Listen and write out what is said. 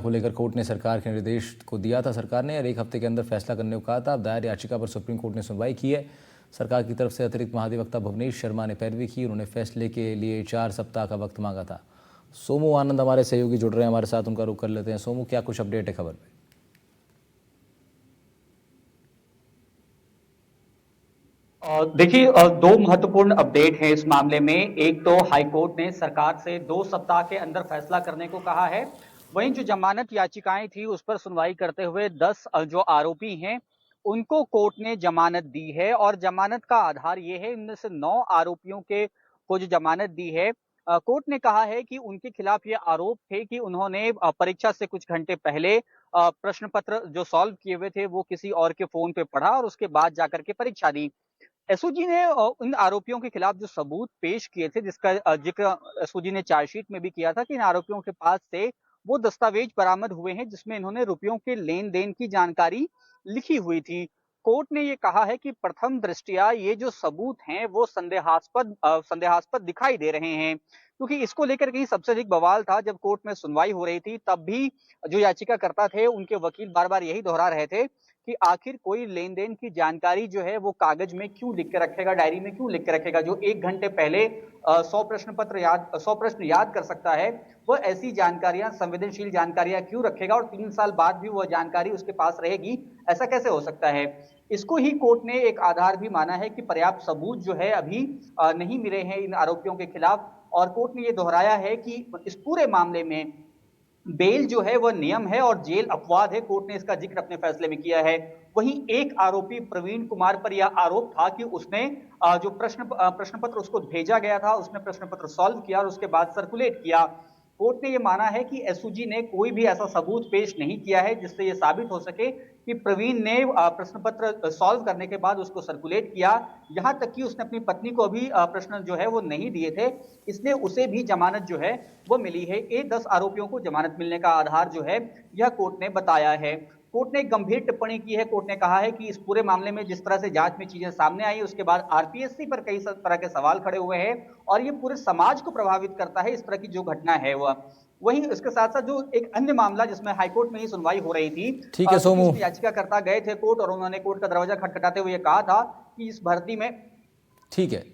को लेकर कोर्ट ने सरकार के निर्देश को दिया था। सरकार ने और 1 हफ्ते के अंदर फैसला करने को कहा था। दायर याचिका पर सुप्रीम कोर्ट ने सुनवाई की है। सरकार की तरफ से अतिरिक्त महाधिवक्ता भुवनेश शर्मा ने पैरवी की। उन्होंने फैसले के लिए 4 सप्ताह का वक्त मांगा था। सोमू आनंद हमारे सहयोगी जुड़ रहे हैं हमारे साथ, उनका रुख कर लेते हैं। सोमू, क्या कुछ अपडेट है खबर पे? देखिए, दो महत्वपूर्ण अपडेट हैं इस मामले में। एक तो हाईकोर्ट ने सरकार से 2 सप्ताह के अंदर फैसला करने को कहा है। वहीं जो जमानत याचिकाएं थी उस पर सुनवाई करते हुए 10 जो आरोपी हैं उनको कोर्ट ने जमानत दी है और जमानत का आधार ये है, इनमें से 9 आरोपियों को जो जमानत दी है, कोर्ट ने कहा है कि उनके खिलाफ ये आरोप थे कि उन्होंने परीक्षा से कुछ घंटे पहले प्रश्न पत्र जो सॉल्व किए हुए थे वो किसी और के फोन पे पढ़ा और उसके बाद जाकर के परीक्षा दी। एसओजी ने उन आरोपियों के खिलाफ जो सबूत पेश किए थे, जिसका जिक्र एसओजी ने चार्जशीट में भी किया था कि इन आरोपियों के पास से वो दस्तावेज बरामद हुए हैं जिसमें इन्होंने रुपयों के लेन देन की जानकारी लिखी हुई थी। कोर्ट ने ये कहा है कि प्रथम दृष्टया ये जो सबूत हैं वो संदेहास्पद दिखाई दे रहे हैं, क्योंकि इसको लेकर के ही सबसे अधिक बवाल था। जब कोर्ट में सुनवाई हो रही थी तब भी जो याचिकाकर्ता थे उनके वकील बार बार यही दोहरा रहे थे कि आखिर कोई लेन देन की जानकारी जो है वो कागज में क्यों लिख के रखेगा, डायरी में क्यों लिख के रखेगा। जो 1 घंटे पहले 100 प्रश्न याद कर सकता है, वो ऐसी जानकारियां, संवेदनशील जानकारियां क्यों रखेगा और 3 साल बाद भी वह जानकारी उसके पास रहेगी, ऐसा कैसे हो सकता है। इसको ही कोर्ट ने एक आधार भी माना है कि पर्याप्त सबूत जो है अभी नहीं मिले हैं इन आरोपियों के खिलाफ। और कोर्ट ने यह दोहराया है कि इस पूरे मामले में बेल जो है वह नियम है और जेल अपवाद है। कोर्ट ने इसका जिक्र अपने फैसले में किया है। वहीं एक आरोपी प्रवीण कुमार पर यह आरोप था कि उसने जो प्रश्न पत्र उसको भेजा गया था, उसने प्रश्न पत्र सॉल्व किया और उसके बाद सर्कुलेट किया। कोर्ट ने यह माना है कि एसओजी ने कोई भी ऐसा सबूत पेश नहीं किया है जिससे यह साबित हो सके कि प्रवीण ने प्रश्न पत्र सॉल्व करने के बाद उसको सर्कुलेट किया। यहां तक कि उसने अपनी पत्नी को भी प्रश्न जो है वो नहीं दिए थे, इसलिए उसे भी जमानत जो है वो मिली है। ये 10 आरोपियों को जमानत मिलने का आधार जो है यह कोर्ट ने बताया है। कोर्ट ने एक गंभीर टिप्पणी की है। कोर्ट ने कहा है कि इस पूरे मामले में जिस तरह से जांच में चीजें सामने आई, उसके बाद आरपीएससी पर कई तरह के सवाल खड़े हुए हैं और ये पूरे समाज को प्रभावित करता है, इस तरह की जो घटना है वह। वहीं इसके साथ साथ जो एक अन्य मामला जिसमें हाईकोर्ट में ही सुनवाई हो रही थी, ठीक है सोमू। इसमें याचिकाकर्ता गए थे कोर्ट और उन्होंने कोर्ट का दरवाजा खटखटाते हुए कहा था कि इस भर्ती में ठीक है।